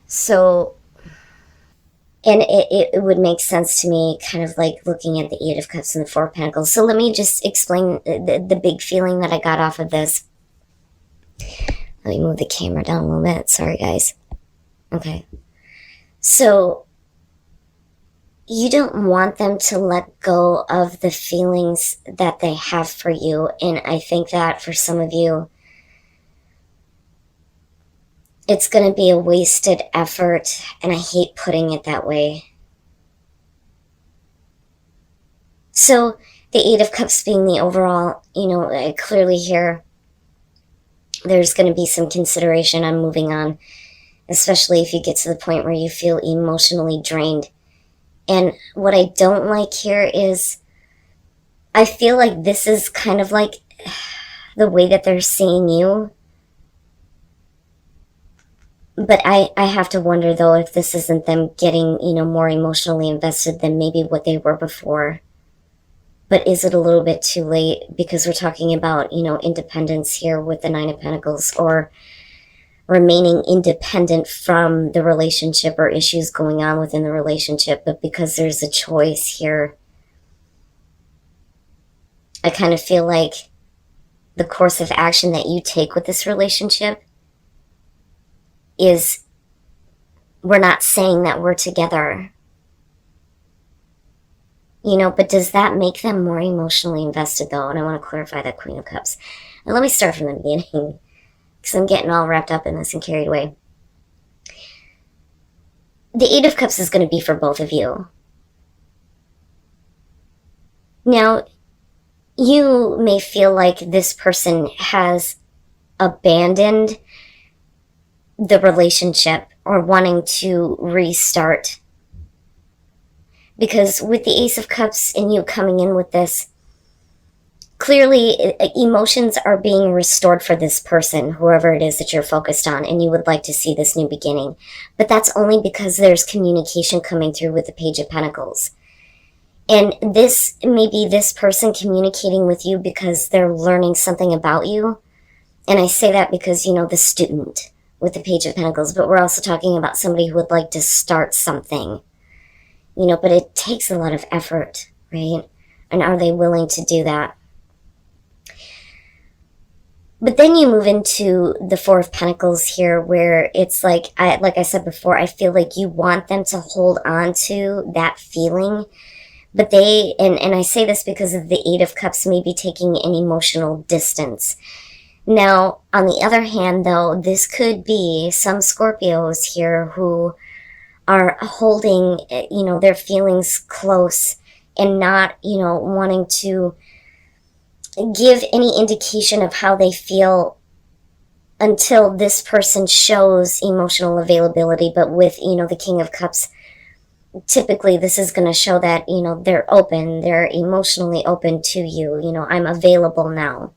So, and it would make sense to me, kind of like looking at the Eight of Cups and the Four of Pentacles. So let me just explain the big feeling that I got off of this. Let me move the camera down a little bit. Sorry, guys. Okay. So you don't want them to let go of the feelings that they have for you. And I think that for some of you, it's going to be a wasted effort. And I hate putting it that way. So the Eight of Cups being the overall, clearly here, there's going to be some consideration on moving on, especially if you get to the point where you feel emotionally drained. And what I don't like here is I feel like this is kind of like the way that they're seeing you. But I have to wonder, though, if this isn't them getting, more emotionally invested than maybe what they were before. But is it a little bit too late? Because we're talking about, independence here with the Nine of Pentacles, or remaining independent from the relationship or issues going on within the relationship. But because there's a choice here, I kind of feel like the course of action that you take with this relationship is, we're not saying that we're together. But does that make them more emotionally invested, though? And I want to clarify that Queen of Cups. And let me start from the beginning, because I'm getting all wrapped up in this and carried away. The Eight of Cups is going to be for both of you. Now, you may feel like this person has abandoned the relationship or wanting to restart. Because with the Ace of Cups and you coming in with this, clearly emotions are being restored for this person, whoever it is that you're focused on, and you would like to see this new beginning. But that's only because there's communication coming through with the Page of Pentacles. And this may be this person communicating with you because they're learning something about you. And I say that because, the student with the Page of Pentacles, but we're also talking about somebody who would like to start something. But it takes a lot of effort, right? And are they willing to do that? But then you move into the Four of Pentacles here, where it's like I said before, I feel like you want them to hold on to that feeling. But and I say this because of the Eight of Cups maybe taking an emotional distance. Now, on the other hand, though, this could be some Scorpios here who are holding, their feelings close and not, wanting to give any indication of how they feel until this person shows emotional availability. But with, the King of Cups, typically this is going to show that, they're open, they're emotionally open to you. I'm available now.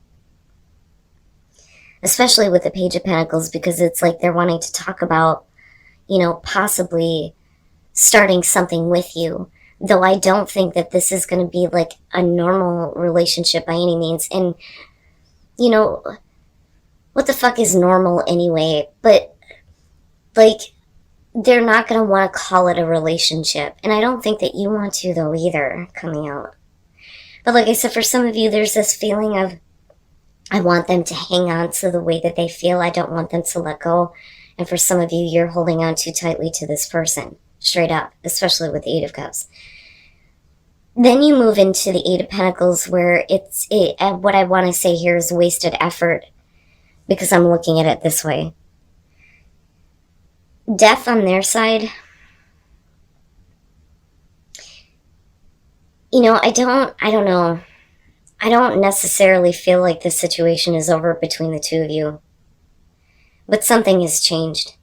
Especially with the Page of Pentacles, because it's like they're wanting to talk about, possibly starting something with you. Though I don't think that this is going to be like a normal relationship by any means. And, what the fuck is normal anyway? But, like, they're not going to want to call it a relationship. And I don't think that you want to, though, either, coming out. But like I said, for some of you, there's this feeling of, I want them to hang on to the way that they feel. I don't want them to let go. And for some of you, you're holding on too tightly to this person. Straight up. Especially with the Eight of Cups. Then you move into the Eight of Pentacles, where what I want to say here is wasted effort. Because I'm looking at it this way. Death on their side. I don't know. I don't necessarily feel like this situation is over between the two of you. But something has changed.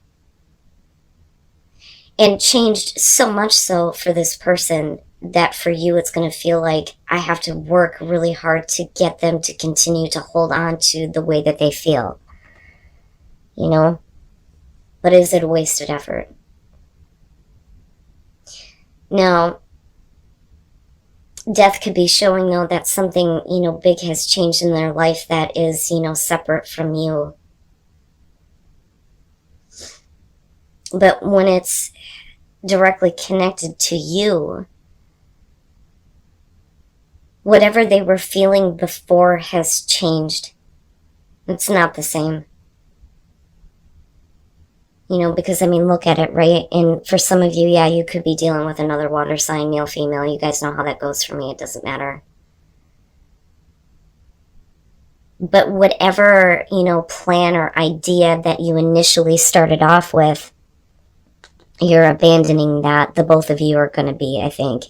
And changed so much so for this person that for you it's going to feel like I have to work really hard to get them to continue to hold on to the way that they feel. But is it a wasted effort? Now, death could be showing, though, that something, big has changed in their life that is, separate from you. But when it's directly connected to you, whatever they were feeling before has changed. It's not the same. Because I mean, look at it, right? And for some of you, yeah, you could be dealing with another water sign, male, female. You guys know how that goes for me. It doesn't matter. But whatever, plan or idea that you initially started off with, you're abandoning that. The both of you are going to be, I think.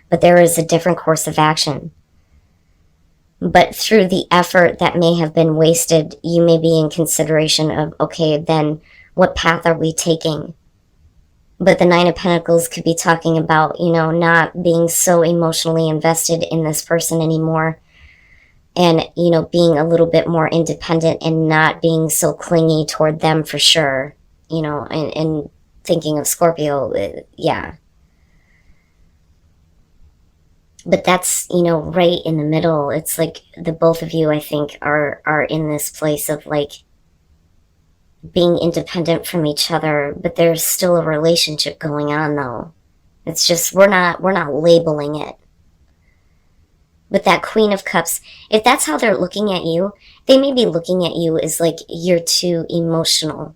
But there is a different course of action. But through the effort that may have been wasted, you may be in consideration of, okay, then what path are we taking? But the Nine of Pentacles could be talking about, not being so emotionally invested in this person anymore. And, being a little bit more independent and not being so clingy toward them for sure. And thinking of Scorpio, yeah. But that's, right in the middle. It's like the both of you, I think, are in this place of like being independent from each other, but there's still a relationship going on though. It's just we're not labeling it. But that Queen of Cups, if that's how they're looking at you, they may be looking at you as like you're too emotional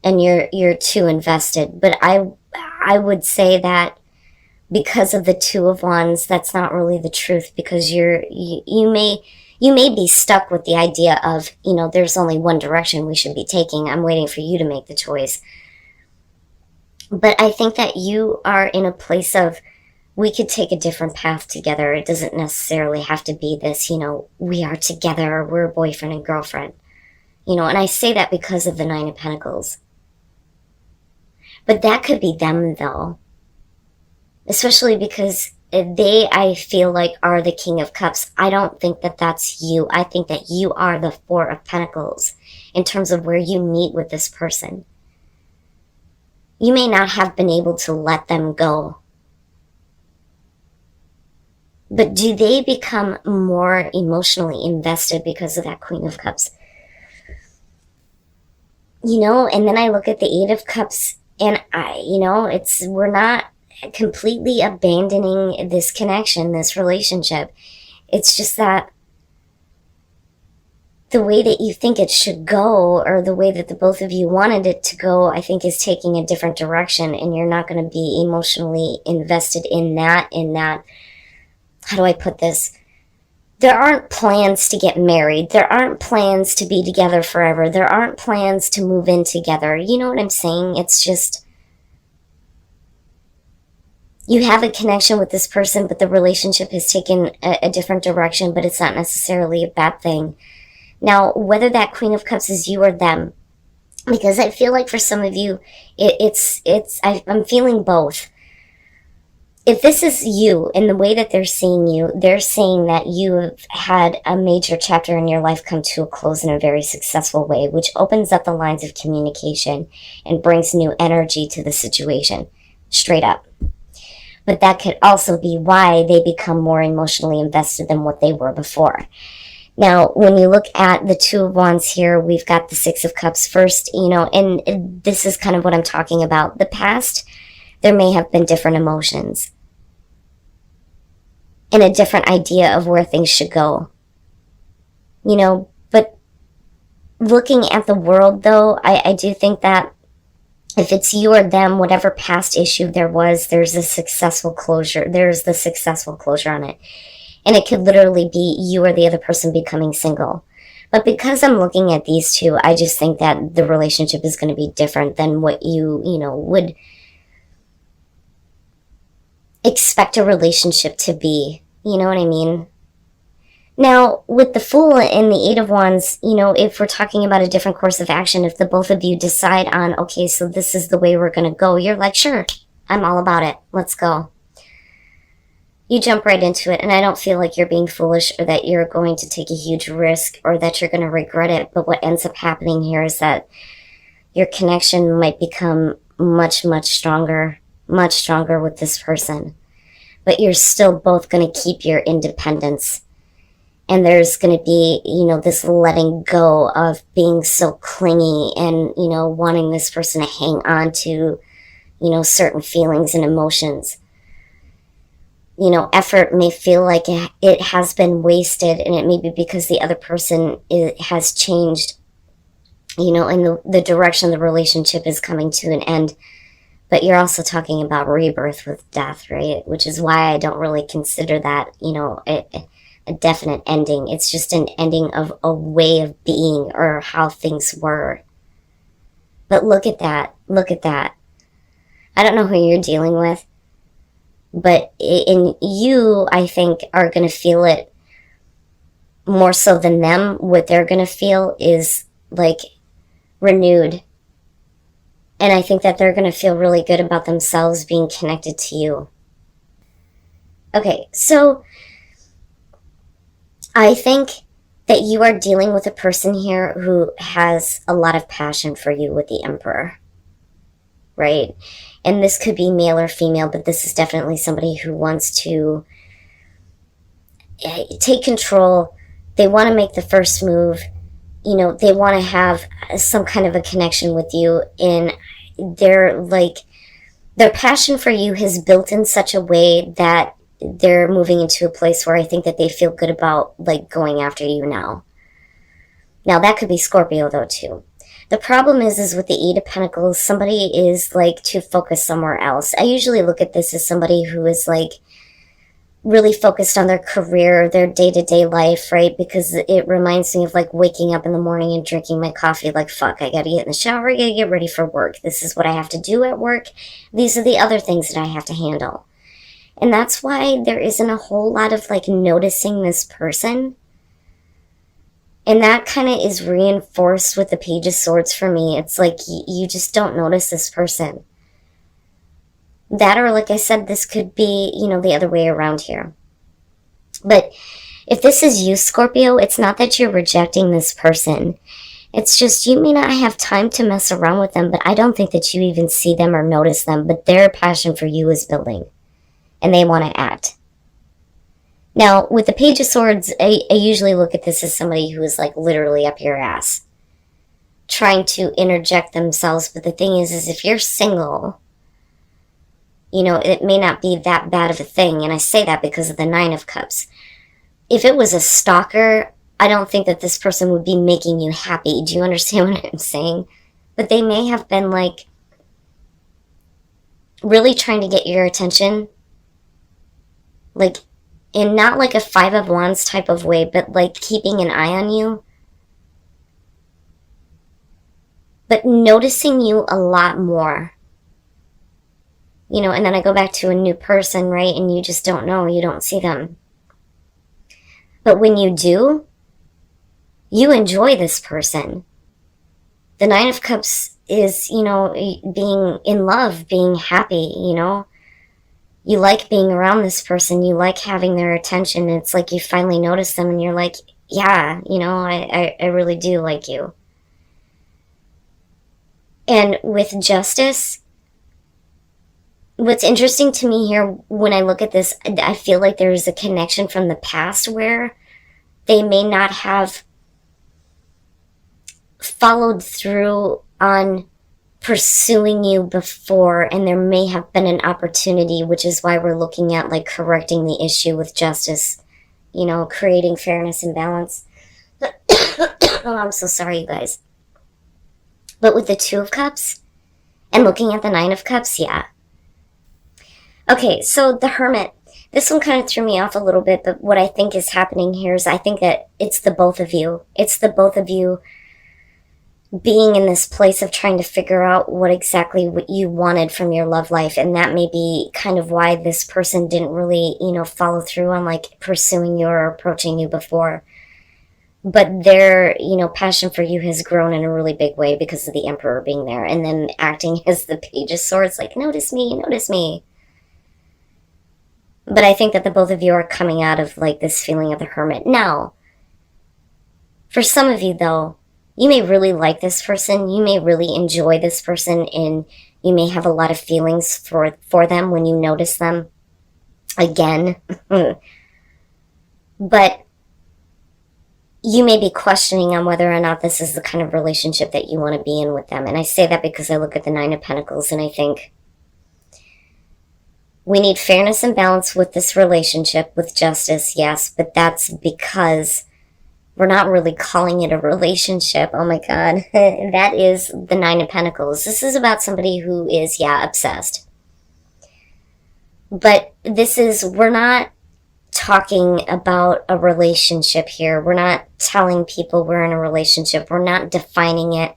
and you're too invested. But I would say that because of the Two of Wands, that's not really the truth, because you may be stuck with the idea of, there's only one direction we should be taking. I'm waiting for you to make the choice. But I think that you are in a place of, we could take a different path together. It doesn't necessarily have to be this, we are together, we're boyfriend and girlfriend. And I say that because of the Nine of Pentacles. But that could be them though. Especially because they, I feel like, are the King of Cups. I don't think that that's you. I think that you are the Four of Pentacles in terms of where you meet with this person. You may not have been able to let them go. But do they become more emotionally invested because of that Queen of Cups? And then I look at the Eight of Cups and we're not completely abandoning this connection, this relationship. It's just that the way that you think it should go, or the way that the both of you wanted it to go, I think is taking a different direction, and you're not going to be emotionally invested in that, how do I put this? There aren't plans to get married. There aren't plans to be together forever. There aren't plans to move in together. You know what I'm saying? It's just, you have a connection with this person, but the relationship has taken a different direction, but it's not necessarily a bad thing. Now, whether that Queen of Cups is you or them, because I feel like for some of you, I'm feeling both. If this is you and the way that they're seeing you, they're saying that you have had a major chapter in your life come to a close in a very successful way, which opens up the lines of communication and brings new energy to the situation, straight up. But that could also be why they become more emotionally invested than what they were before. Now, when you look at the Two of Wands here, we've got the Six of Cups first, and this is kind of what I'm talking about. The past, there may have been different emotions and a different idea of where things should go. But looking at the world, though, I do think that if it's you or them, whatever past issue there was, there's the successful closure on it. And it could literally be you or the other person becoming single. But because I'm looking at these two, I just think that the relationship is going to be different than what you would expect a relationship to be. You know what I mean? Now, with the Fool and the Eight of Wands, if we're talking about a different course of action, if the both of you decide on, okay, so this is the way we're going to go, you're like, sure, I'm all about it. Let's go. You jump right into it, and I don't feel like you're being foolish or that you're going to take a huge risk or that you're going to regret it. But what ends up happening here is that your connection might become much, much stronger with this person. But you're still both going to keep your independence. And there's going to be, this letting go of being so clingy and, wanting this person to hang on to, certain feelings and emotions. Effort may feel like it has been wasted, and it may be because the other person has changed, and the direction the relationship is coming to an end. But you're also talking about rebirth with death, right? Which is why I don't really consider that, a definite ending. It's just an ending of a way of being or how things were. But look at that. Look at that. I don't know who you're dealing with, but in you, I think, are going to feel it more so than them. What they're going to feel is like renewed. And I think that they're going to feel really good about themselves being connected to you. Okay, so I think that you are dealing with a person here who has a lot of passion for you with the Emperor, right? And this could be male or female, but this is definitely somebody who wants to take control. They want to make the first move. They want to have some kind of a connection with you, and their passion for you has built in such a way that they're moving into a place where I think that they feel good about going after you now. Now that could be Scorpio though too. The problem is with the Eight of Pentacles, somebody is too focused somewhere else. I usually look at this as somebody who is really focused on their career, their day-to-day life, right? Because it reminds me of waking up in the morning and drinking my coffee fuck, I gotta get in the shower, I gotta get ready for work. This is what I have to do at work. These are the other things that I have to handle. And that's why there isn't a whole lot of noticing this person. And that kind of is reinforced with the Page of Swords for me. It's you just don't notice this person. That, or like I said, this could be, the other way around here. But if this is you, Scorpio, it's not that you're rejecting this person. It's just you may not have time to mess around with them, but I don't think that you even see them or notice them. But their passion for you is building, and they want to act. Now, with the Page of Swords, I usually look at this as somebody who is literally up your ass, trying to interject themselves. But the thing is if you're single, it may not be that bad of a thing. And I say that because of the Nine of Cups. If it was a stalker, I don't think that this person would be making you happy. Do you understand what I'm saying? But they may have been really trying to get your attention. In not a Five of Wands type of way, but keeping an eye on you. But noticing you a lot more. And then I go back to a new person, right? And you just don't know. You don't see them. But when you do, you enjoy this person. The Nine of Cups is, being in love, being happy, You like being around this person. You like having their attention. It's you finally notice them and you're yeah, I really do like you. And with Justice, what's interesting to me here when I look at this, I feel like there's a connection from the past where they may not have followed through on pursuing you before, and there may have been an opportunity, which is why we're looking at correcting the issue with Justice, creating fairness and balance. Oh, I'm so sorry, you guys. But with the Two of Cups and looking at the Nine of Cups, yeah. Okay, so the Hermit. This one kind of threw me off a little bit, but what I think is happening here is I think that it's the both of you. It's the both of you being in this place of trying to figure out what you wanted from your love life. And that may be kind of why this person didn't really, follow through on pursuing you or approaching you before. But their, passion for you has grown in a really big way because of the Emperor being there and then acting as the Page of Swords, notice me, notice me. But I think that the both of you are coming out of this feeling of the Hermit. Now, for some of you though, you may really like this person, you may really enjoy this person, and you may have a lot of feelings for them when you notice them again. But you may be questioning on whether or not this is the kind of relationship that you want to be in with them. And I say that because I look at the Nine of Pentacles and I think we need fairness and balance with this relationship, with justice, yes, but that's because we're not really calling it a relationship. Oh my God. That is the Nine of Pentacles. This is about somebody who is, yeah, obsessed. But we're not talking about a relationship here. We're not telling people we're in a relationship. We're not defining it.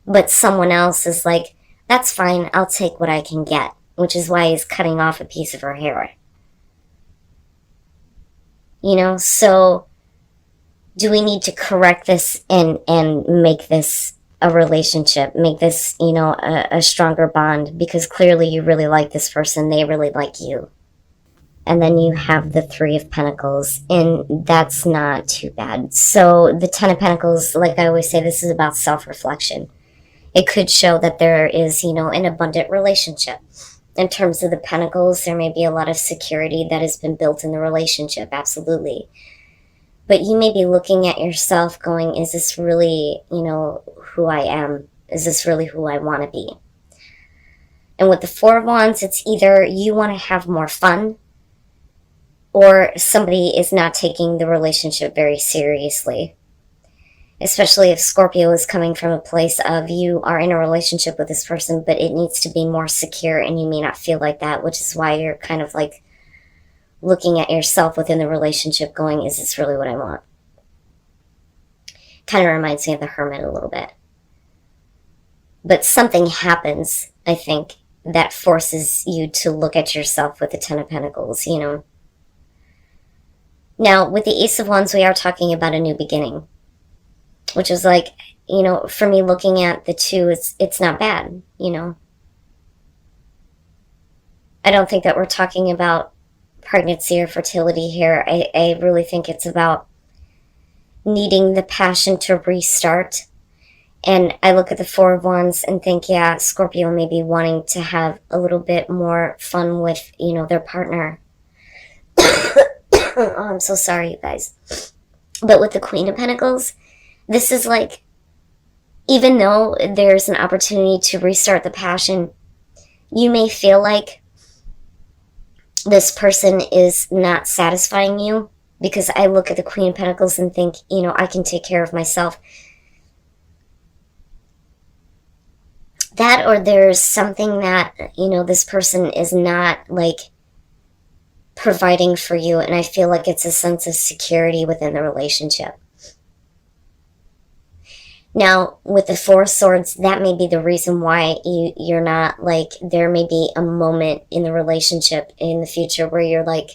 But someone else is like, that's fine, I'll take what I can get, which is why he's cutting off a piece of her hair. You know, so do we need to correct this and make this a relationship, make this, you know, a stronger bond? Because clearly you really like this person, they really like you. And then you have the Three of Pentacles, and that's not too bad. So the Ten of Pentacles, like I always say, this is about self-reflection. It could show that there is, you know, an abundant relationship. In terms of the Pentacles, there may be a lot of security that has been built in the relationship, absolutely. But you may be looking at yourself going, is this really, you know, who I am? Is this really who I want to be? And with the Four of Wands, it's either you want to have more fun, or somebody is not taking the relationship very seriously. Especially if Scorpio is coming from a place of you are in a relationship with this person, but it needs to be more secure and you may not feel like that, which is why you're kind of like looking at yourself within the relationship going, is this really what I want? Kind of reminds me of the Hermit a little bit. But something happens, I think, that forces you to look at yourself with the Ten of Pentacles, you know. Now, with the Ace of Wands, we are talking about a new beginning, which is like, you know, for me looking at the two, it's not bad, you know. I don't think that we're talking about pregnancy or fertility here. I really think it's about needing the passion to restart. And I look at the Four of Wands and think, yeah, Scorpio may be wanting to have a little bit more fun with, you know, their partner. Oh, I'm so sorry, you guys. But with the Queen of Pentacles, this is like, even though there's an opportunity to restart the passion, you may feel like this person is not satisfying you, because I look at the Queen of Pentacles and think, you know, I can take care of myself. That, or there's something that, you know, this person is not like providing for you, and I feel like it's a sense of security within the relationship. Now, with the Four of Swords, that may be the reason why you're not, like, there may be a moment in the relationship in the future where you're like,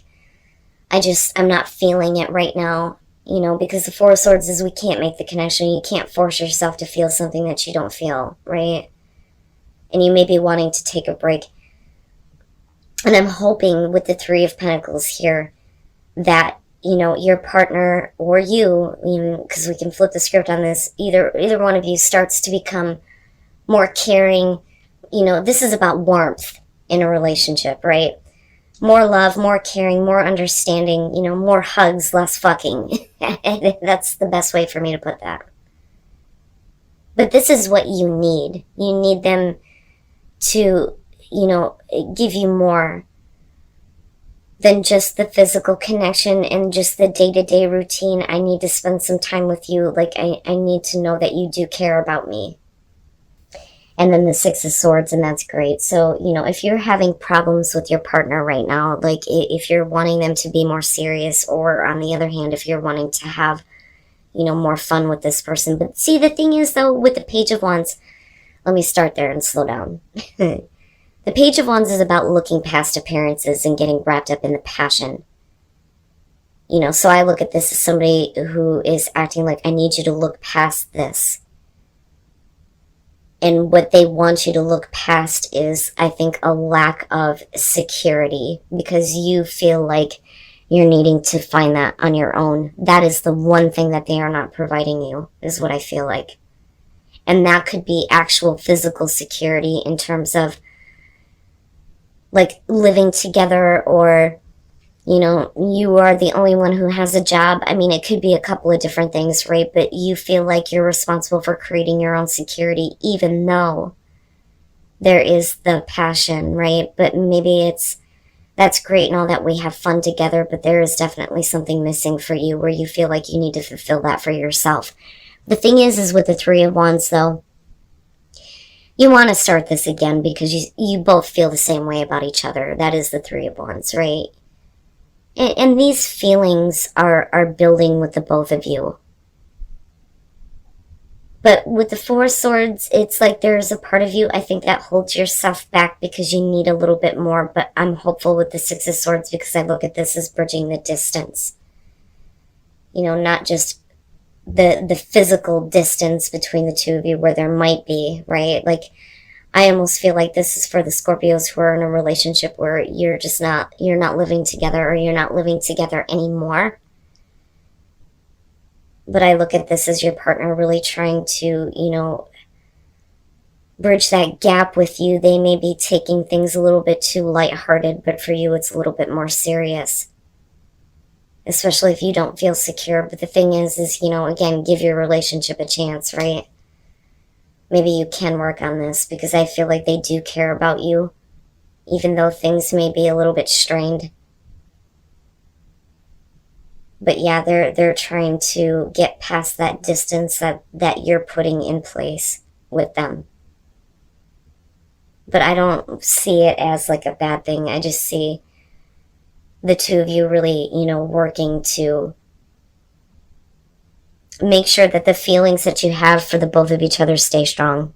I'm not feeling it right now, you know, because the Four of Swords is we can't make the connection. You can't force yourself to feel something that you don't feel, right? And you may be wanting to take a break. And I'm hoping with the Three of Pentacles here that, you know, your partner or you, because we can flip the script on this, either one of you starts to become more caring. You know, this is about warmth in a relationship, right? More love, more caring, more understanding, you know, more hugs, less fucking. That's the best way for me to put that. But this is what you need. You need them to, you know, give you more than just the physical connection and just the day-to-day routine. I need to spend some time with you. Like, I need to know that you do care about me. And then the Six of Swords, and that's great. So, you know, if you're having problems with your partner right now, like if you're wanting them to be more serious, or on the other hand, if you're wanting to have, you know, more fun with this person. But see, the thing is, though, with the Page of Wands, let me start there and slow down. The Page of Wands is about looking past appearances and getting wrapped up in the passion. You know, so I look at this as somebody who is acting like, I need you to look past this. And what they want you to look past is, I think, a lack of security, because you feel like you're needing to find that on your own. That is the one thing that they are not providing you, is what I feel like. And that could be actual physical security in terms of, like, living together, or, You know, you are the only one who has a job. I mean, it could be a couple of different things, right? But you feel like you're responsible for creating your own security, even though there is the passion, right? But maybe that's great and all that we have fun together, but there is definitely something missing for you where you feel like you need to fulfill that for yourself. The thing is with the Three of Wands, though, you want to start this again because you both feel the same way about each other. That is the Three of Wands, right? And these feelings are building with the both of you. But with the Four of Swords, it's like there's a part of you, I think, that holds yourself back because you need a little bit more. But I'm hopeful with the Six of Swords because I look at this as bridging the distance. You know, not just the physical distance between the two of you where there might be, right? Like, I almost feel like this is for the Scorpios who are in a relationship where you're not living together, or you're not living together anymore. But I look at this as your partner really trying to, you know, bridge that gap with you. They may be taking things a little bit too lighthearted, but for you it's a little bit more serious. Especially if you don't feel secure. But the thing is, you know, again, give your relationship a chance, right? Maybe you can work on this because I feel like they do care about you, even though things may be a little bit strained. But yeah, they're trying to get past that distance that you're putting in place with them. But I don't see it as like a bad thing. I just see the two of you really, you know, working to make sure that the feelings that you have for the both of each other stay strong.